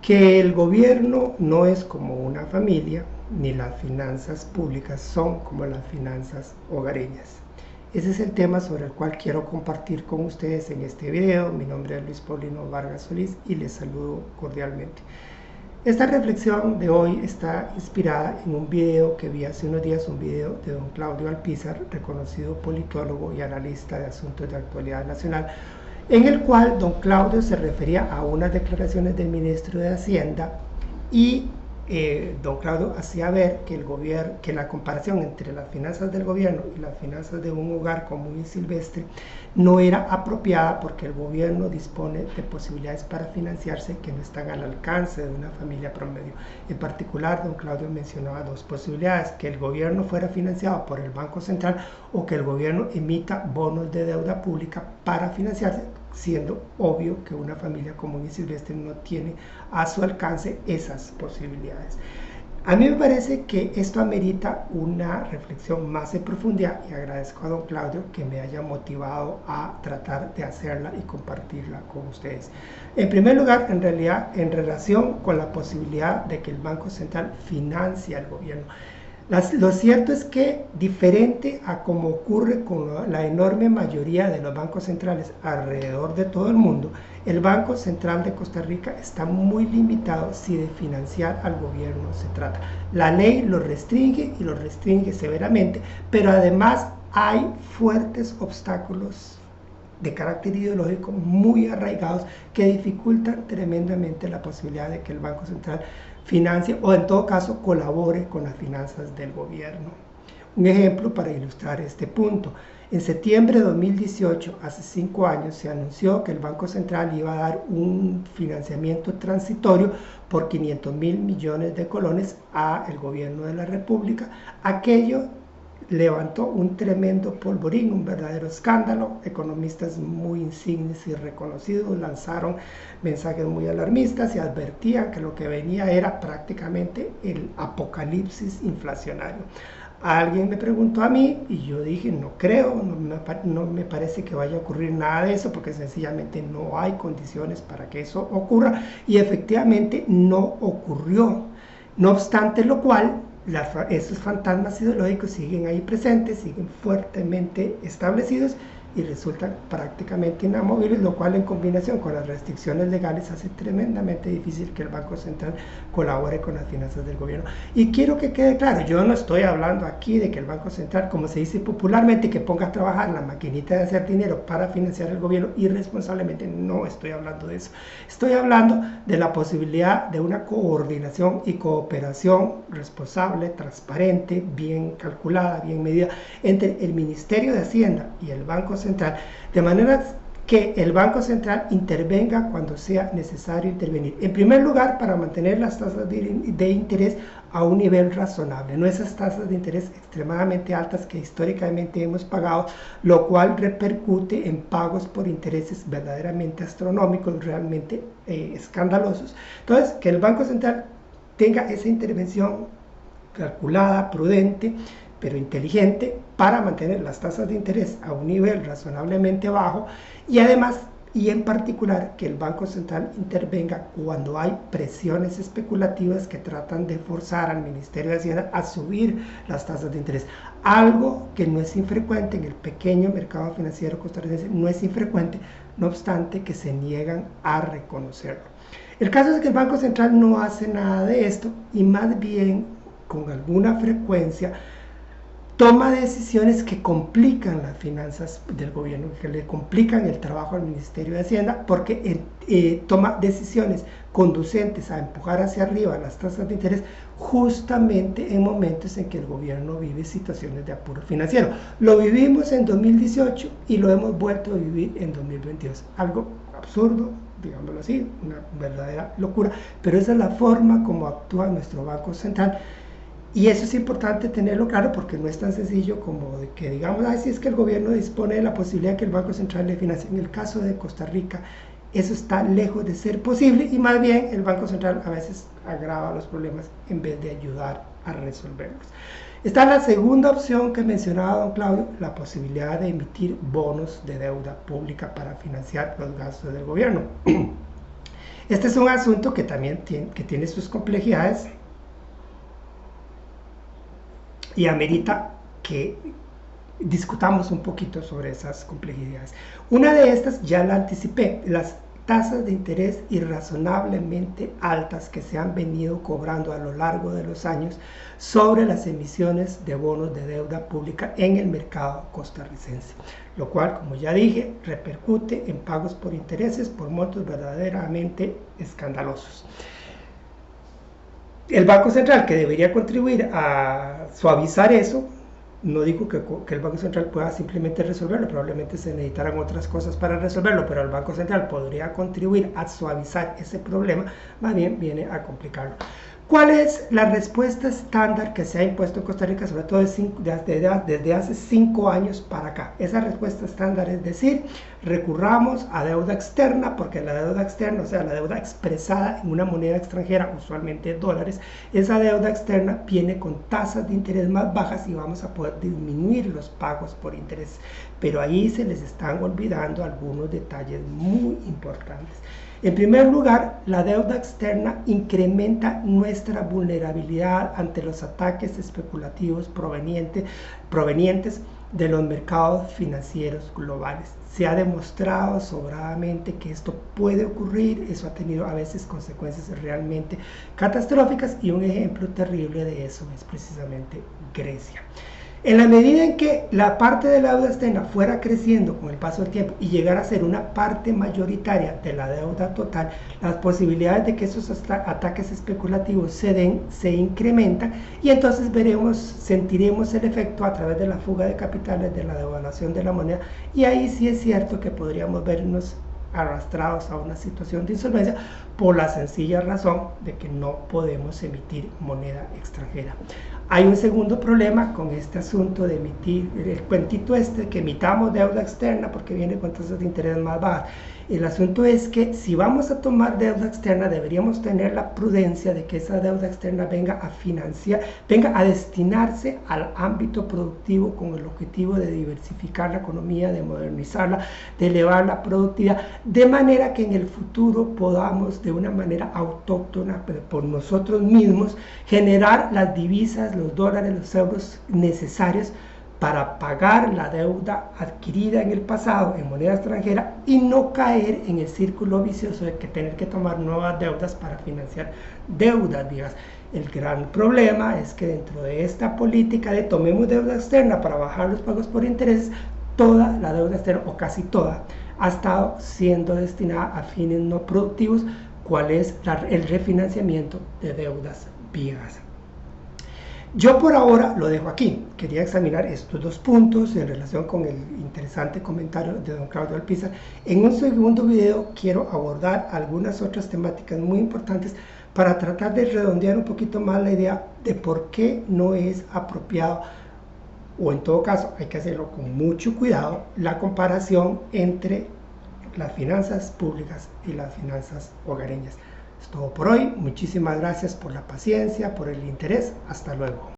que el gobierno no es como una familia, ni las finanzas públicas son como las finanzas hogareñas. Ese es el tema sobre el cual quiero compartir con ustedes en este video. Mi nombre es Luis Paulino Vargas Solís y les saludo cordialmente. Esta reflexión de hoy está inspirada en un video que vi hace unos días, un video de don Claudio Alpizar, reconocido politólogo y analista de asuntos de actualidad nacional, en el cual don Claudio se refería a unas declaraciones del ministro de Hacienda y don Claudio hacía ver que la comparación entre las finanzas del gobierno y las finanzas de un hogar común y silvestre no era apropiada porque el gobierno dispone de posibilidades para financiarse que no están al alcance de una familia promedio. En particular, don Claudio mencionaba dos posibilidades: que el gobierno fuera financiado por el Banco Central o que el gobierno emita bonos de deuda pública para financiarse, siendo obvio que una familia común y silvestre no tiene a su alcance esas posibilidades. A mí me parece que esto amerita una reflexión más en profundidad y agradezco a don Claudio que me haya motivado a tratar de hacerla y compartirla con ustedes. En primer lugar, en realidad, en relación con la posibilidad de que el Banco Central financie al gobierno. Lo cierto es que, diferente a como ocurre con la enorme mayoría de los bancos centrales alrededor de todo el mundo, el Banco Central de Costa Rica está muy limitado si de financiar al gobierno se trata. La ley lo restringe y lo restringe severamente, pero además hay fuertes obstáculos de carácter ideológico muy arraigados que dificultan tremendamente la posibilidad de que el Banco Central financie o en todo caso colabore con las finanzas del gobierno. Un ejemplo para ilustrar este punto: en septiembre de 2018, hace 5 años, se anunció que el Banco Central iba a dar un financiamiento transitorio por 500 mil millones de colones al gobierno de la República. Aquello levantó un tremendo polvorín, un verdadero escándalo. Economistas muy insignes y reconocidos lanzaron mensajes muy alarmistas y advertían que lo que venía era prácticamente el apocalipsis inflacionario. Alguien me preguntó a mí y yo dije: no creo, no me parece que vaya a ocurrir nada de eso, porque sencillamente no hay condiciones para que eso ocurra, y efectivamente no ocurrió. No obstante lo cual, esos fantasmas ideológicos siguen ahí presentes, siguen fuertemente establecidos y resultan prácticamente inamovibles, lo cual en combinación con las restricciones legales hace tremendamente difícil que el Banco Central colabore con las finanzas del gobierno. Y quiero que quede claro, yo no estoy hablando aquí de que el Banco Central, como se dice popularmente, que ponga a trabajar la maquinita de hacer dinero para financiar el gobierno irresponsablemente. No estoy hablando de eso. Estoy hablando de la posibilidad de una coordinación y cooperación responsable, transparente, bien calculada, bien medida entre el Ministerio de Hacienda y el Banco Central, de manera que el Banco Central intervenga cuando sea necesario intervenir. En primer lugar, para mantener las tasas de interés a un nivel razonable, no esas tasas de interés extremadamente altas que históricamente hemos pagado, lo cual repercute en pagos por intereses verdaderamente astronómicos, realmente escandalosos. Entonces, que el Banco Central tenga esa intervención calculada, prudente, pero inteligente, para mantener las tasas de interés a un nivel razonablemente bajo, y además y en particular que el Banco Central intervenga cuando hay presiones especulativas que tratan de forzar al Ministerio de Hacienda a subir las tasas de interés, algo que no es infrecuente en el pequeño mercado financiero costarricense, no es infrecuente, no obstante que se niegan a reconocerlo. El caso es que el Banco Central no hace nada de esto y más bien con alguna frecuencia toma decisiones que complican las finanzas del gobierno, que le complican el trabajo al Ministerio de Hacienda, porque toma decisiones conducentes a empujar hacia arriba las tasas de interés justamente en momentos en que el gobierno vive situaciones de apuro financiero. Lo vivimos en 2018 y lo hemos vuelto a vivir en 2022. Algo absurdo, digámoslo así, una verdadera locura, pero esa es la forma como actúa nuestro Banco Central. Y eso es importante tenerlo claro, porque no es tan sencillo como de que digamos: si es que el gobierno dispone de la posibilidad de que el Banco Central le financie. En el caso de Costa Rica, eso está lejos de ser posible, y más bien el Banco Central a veces agrava los problemas en vez de ayudar a resolverlos. Está la segunda opción que mencionaba don Claudio, la posibilidad de emitir bonos de deuda pública para financiar los gastos del gobierno. Este es un asunto que también tiene sus complejidades y amerita que discutamos un poquito sobre esas complejidades. Una de estas ya la anticipé, las tasas de interés irrazonablemente altas que se han venido cobrando a lo largo de los años sobre las emisiones de bonos de deuda pública en el mercado costarricense, lo cual, como ya dije, repercute en pagos por intereses por montos verdaderamente escandalosos. El Banco Central, que debería contribuir a suavizar eso, no digo que el Banco Central pueda simplemente resolverlo, probablemente se necesitarán otras cosas para resolverlo, pero el Banco Central podría contribuir a suavizar ese problema, más bien viene a complicarlo. ¿Cuál es la respuesta estándar que se ha impuesto en Costa Rica, sobre todo desde hace 5 años para acá? Esa respuesta estándar es decir, recurramos a deuda externa, porque la deuda externa, o sea, la deuda expresada en una moneda extranjera, usualmente dólares, esa deuda externa viene con tasas de interés más bajas y vamos a poder disminuir los pagos por interés. Pero ahí se les están olvidando algunos detalles muy importantes. En primer lugar, la deuda externa incrementa nuestra vulnerabilidad ante los ataques especulativos provenientes de los mercados financieros globales. Se ha demostrado sobradamente que esto puede ocurrir, eso ha tenido a veces consecuencias realmente catastróficas y un ejemplo terrible de eso es precisamente Grecia. En la medida en que la parte de la deuda externa fuera creciendo con el paso del tiempo y llegara a ser una parte mayoritaria de la deuda total, las posibilidades de que esos ataques especulativos se den se incrementan y entonces sentiremos el efecto a través de la fuga de capitales, de la devaluación de la moneda, y ahí sí es cierto que podríamos vernos arrastrados a una situación de insolvencia por la sencilla razón de que no podemos emitir moneda extranjera. Hay un segundo problema con este asunto de emitir, el cuentito este que emitamos deuda externa porque viene con tasas de interés más bajas. El asunto es que si vamos a tomar deuda externa deberíamos tener la prudencia de que esa deuda externa venga a destinarse al ámbito productivo con el objetivo de diversificar la economía, de modernizarla, de elevar la productividad, de manera que en el futuro podamos de una manera autóctona por nosotros mismos generar las divisas, los dólares, los euros necesarios para pagar la deuda adquirida en el pasado en moneda extranjera y no caer en el círculo vicioso de que tener que tomar nuevas deudas para financiar deudas viejas. El gran problema es que dentro de esta política de tomemos deuda externa para bajar los pagos por intereses, toda la deuda externa, o casi toda, ha estado siendo destinada a fines no productivos, cuál es el refinanciamiento de deudas viejas. Yo por ahora lo dejo aquí. Quería examinar estos dos puntos en relación con el interesante comentario de don Claudio Alpizar. En un segundo video quiero abordar algunas otras temáticas muy importantes para tratar de redondear un poquito más la idea de por qué no es apropiado, o en todo caso hay que hacerlo con mucho cuidado, la comparación entre las finanzas públicas y las finanzas hogareñas. Es todo por hoy. Muchísimas gracias por la paciencia, por el interés. Hasta luego.